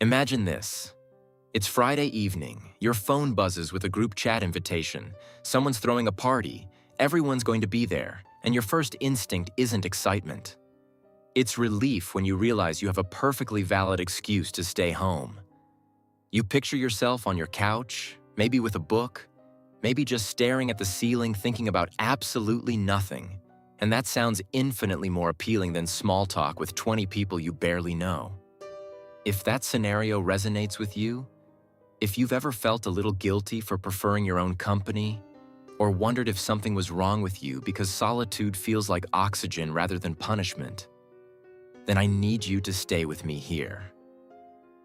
Imagine this. It's Friday evening, your phone buzzes with a group chat invitation, someone's throwing a party, everyone's going to be there, and your first instinct isn't excitement. It's relief when you realize you have a perfectly valid excuse to stay home. You picture yourself on your couch, maybe with a book, maybe just staring at the ceiling thinking about absolutely nothing, and that sounds infinitely more appealing than small talk with 20 people you barely know. If that scenario resonates with you, if you've ever felt a little guilty for preferring your own company, or wondered if something was wrong with you because solitude feels like oxygen rather than punishment, then I need you to stay with me here.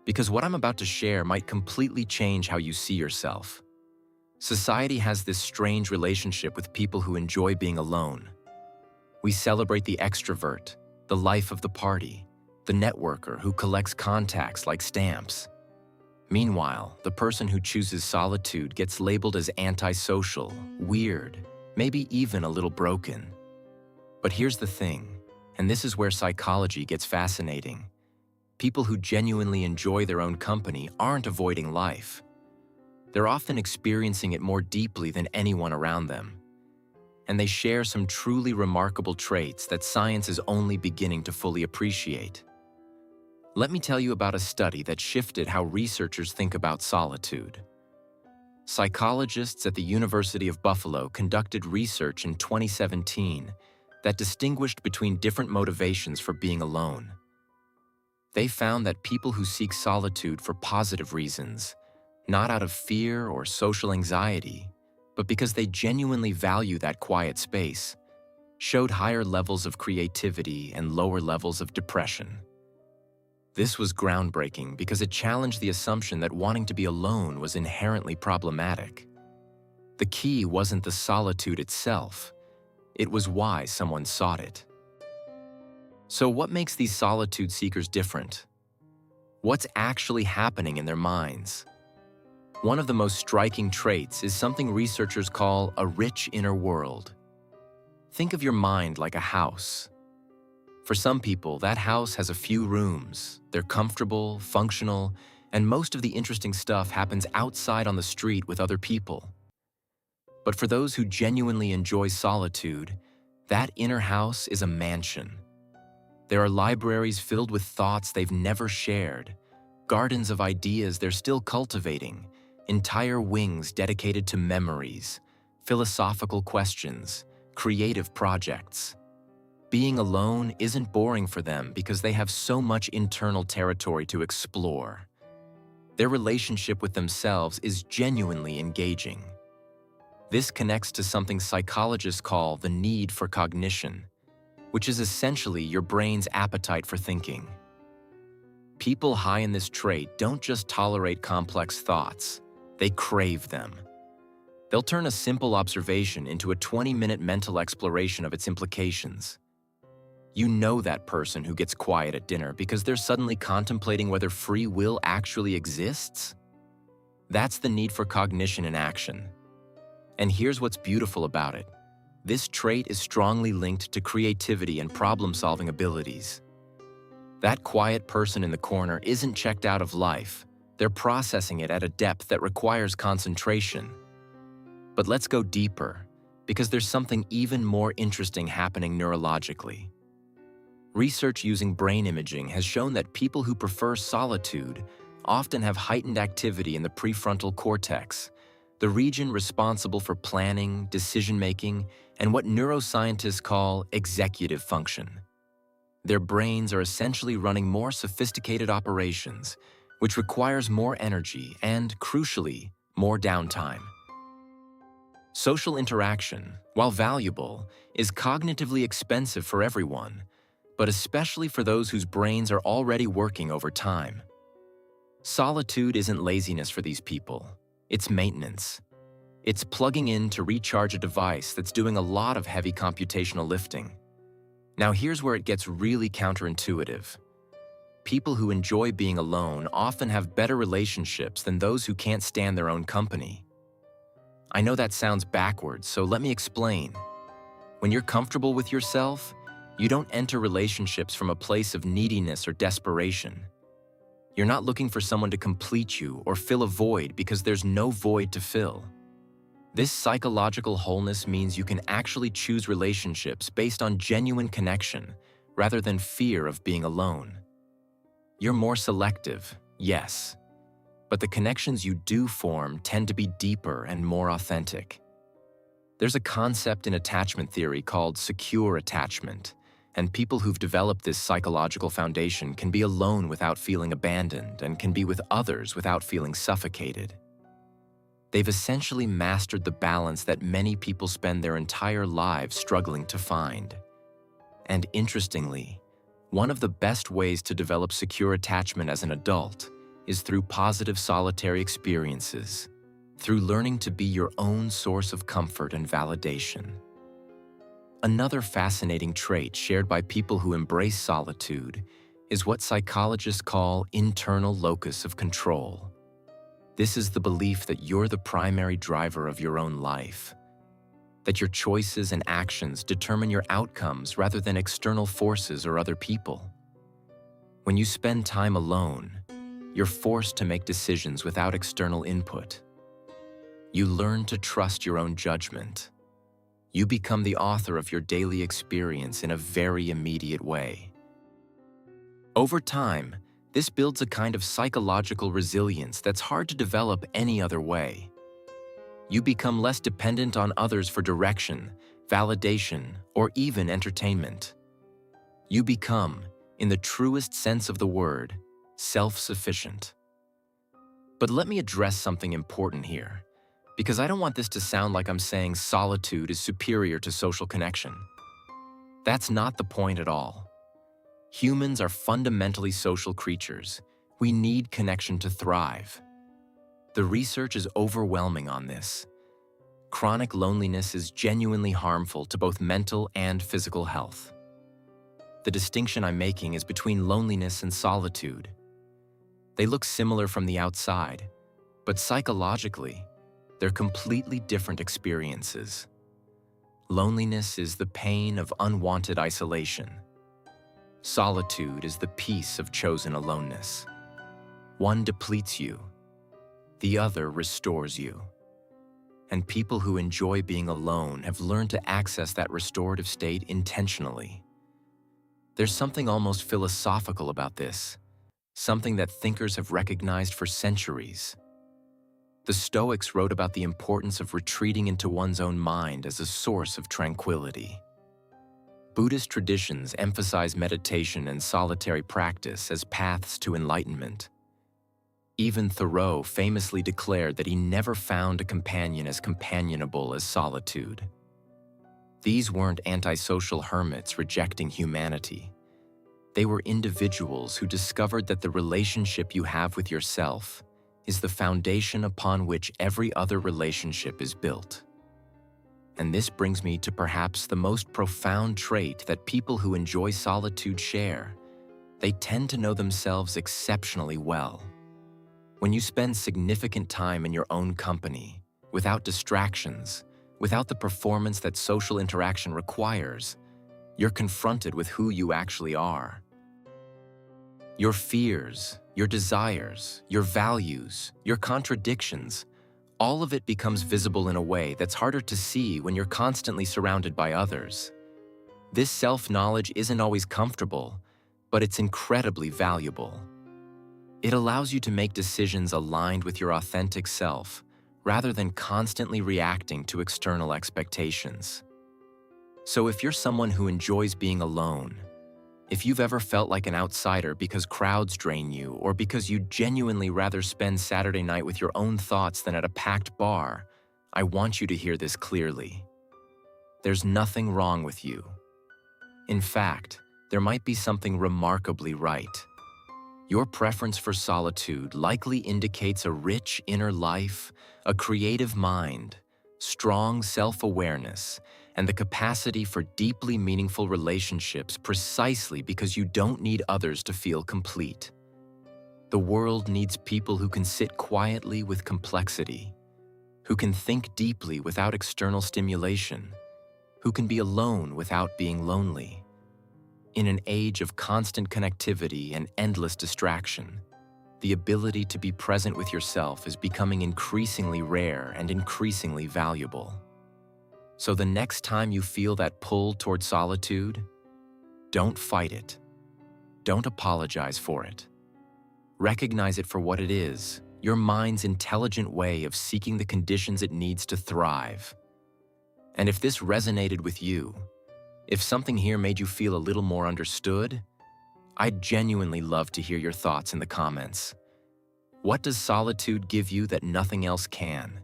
Because what I'm about to share might completely change how you see yourself. Society has this strange relationship with people who enjoy being alone. We celebrate the extrovert, the life of the party, the networker who collects contacts like stamps. Meanwhile, the person who chooses solitude gets labeled as antisocial, weird, maybe even a little broken. But here's the thing, and this is where psychology gets fascinating. People who genuinely enjoy their own company aren't avoiding life. They're often experiencing it more deeply than anyone around them. And they share some truly remarkable traits that science is only beginning to fully appreciate. Let me tell you about a study that shifted how researchers think about solitude. Psychologists at the University of Buffalo conducted research in 2017 that distinguished between different motivations for being alone. They found that people who seek solitude for positive reasons, not out of fear or social anxiety, but because they genuinely value that quiet space, showed higher levels of creativity and lower levels of depression. This was groundbreaking because it challenged the assumption that wanting to be alone was inherently problematic. The key wasn't the solitude itself, it was why someone sought it. So what makes these solitude seekers different? What's actually happening in their minds? One of the most striking traits is something researchers call a rich inner world. Think of your mind like a house. For some people, that house has a few rooms. They're comfortable, functional, and most of the interesting stuff happens outside on the street with other people. But for those who genuinely enjoy solitude, that inner house is a mansion. There are libraries filled with thoughts they've never shared, gardens of ideas they're still cultivating, entire wings dedicated to memories, philosophical questions, creative projects. Being alone isn't boring for them because they have so much internal territory to explore. Their relationship with themselves is genuinely engaging. This connects to something psychologists call the need for cognition, which is essentially your brain's appetite for thinking. People high in this trait don't just tolerate complex thoughts, they crave them. They'll turn a simple observation into a 20-minute mental exploration of its implications. You know that person who gets quiet at dinner because they're suddenly contemplating whether free will actually exists? That's the need for cognition in action. And here's what's beautiful about it. This trait is strongly linked to creativity and problem-solving abilities. That quiet person in the corner isn't checked out of life. They're processing it at a depth that requires concentration. But let's go deeper, because there's something even more interesting happening neurologically. Research using brain imaging has shown that people who prefer solitude often have heightened activity in the prefrontal cortex, the region responsible for planning, decision-making, and what neuroscientists call executive function. Their brains are essentially running more sophisticated operations, which requires more energy and, crucially, more downtime. Social interaction, while valuable, is cognitively expensive for everyone, but especially for those whose brains are already working over time. Solitude isn't laziness for these people, it's maintenance. It's plugging in to recharge a device that's doing a lot of heavy computational lifting. Now here's where it gets really counterintuitive. People who enjoy being alone often have better relationships than those who can't stand their own company. I know that sounds backwards, so let me explain. When you're comfortable with yourself, you don't enter relationships from a place of neediness or desperation. You're not looking for someone to complete you or fill a void because there's no void to fill. This psychological wholeness means you can actually choose relationships based on genuine connection rather than fear of being alone. You're more selective, yes, but the connections you do form tend to be deeper and more authentic. There's a concept in attachment theory called secure attachment, and people who've developed this psychological foundation can be alone without feeling abandoned and can be with others without feeling suffocated. They've essentially mastered the balance that many people spend their entire lives struggling to find. And interestingly, one of the best ways to develop secure attachment as an adult is through positive solitary experiences, through learning to be your own source of comfort and validation. Another fascinating trait shared by people who embrace solitude is what psychologists call internal locus of control. This is the belief that you're the primary driver of your own life, that your choices and actions determine your outcomes rather than external forces or other people. When you spend time alone, you're forced to make decisions without external input. You learn to trust your own judgment. You become the author of your daily experience in a very immediate way. Over time, this builds a kind of psychological resilience that's hard to develop any other way. You become less dependent on others for direction, validation, or even entertainment. You become, in the truest sense of the word, self-sufficient. But let me address something important here, because I don't want this to sound like I'm saying solitude is superior to social connection. That's not the point at all. Humans are fundamentally social creatures. We need connection to thrive. The research is overwhelming on this. Chronic loneliness is genuinely harmful to both mental and physical health. The distinction I'm making is between loneliness and solitude. They look similar from the outside, but psychologically, they're completely different experiences. Loneliness is the pain of unwanted isolation. Solitude is the peace of chosen aloneness. One depletes you, the other restores you. And people who enjoy being alone have learned to access that restorative state intentionally. There's something almost philosophical about this, something that thinkers have recognized for centuries. The Stoics wrote about the importance of retreating into one's own mind as a source of tranquility. Buddhist traditions emphasize meditation and solitary practice as paths to enlightenment. Even Thoreau famously declared that he never found a companion as companionable as solitude. These weren't antisocial hermits rejecting humanity. They were individuals who discovered that the relationship you have with yourself is the foundation upon which every other relationship is built. And this brings me to perhaps the most profound trait that people who enjoy solitude share. They tend to know themselves exceptionally well. When you spend significant time in your own company, without distractions, without the performance that social interaction requires, you're confronted with who you actually are. Your fears, your desires, your values, your contradictions, all of it becomes visible in a way that's harder to see when you're constantly surrounded by others. This self-knowledge isn't always comfortable, but it's incredibly valuable. It allows you to make decisions aligned with your authentic self, rather than constantly reacting to external expectations. So if you're someone who enjoys being alone, if you've ever felt like an outsider because crowds drain you or because you'd genuinely rather spend Saturday night with your own thoughts than at a packed bar, I want you to hear this clearly. There's nothing wrong with you. In fact, there might be something remarkably right. Your preference for solitude likely indicates a rich inner life, a creative mind, strong self-awareness, and the capacity for deeply meaningful relationships precisely because you don't need others to feel complete. The world needs people who can sit quietly with complexity, who can think deeply without external stimulation, who can be alone without being lonely. In an age of constant connectivity and endless distraction, the ability to be present with yourself is becoming increasingly rare and increasingly valuable. So the next time you feel that pull toward solitude, don't fight it. Don't apologize for it. Recognize it for what it is, your mind's intelligent way of seeking the conditions it needs to thrive. And if this resonated with you, if something here made you feel a little more understood, I'd genuinely love to hear your thoughts in the comments. What does solitude give you that nothing else can?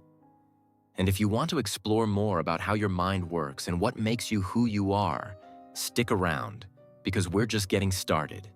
And if you want to explore more about how your mind works and what makes you who you are, stick around, because we're just getting started.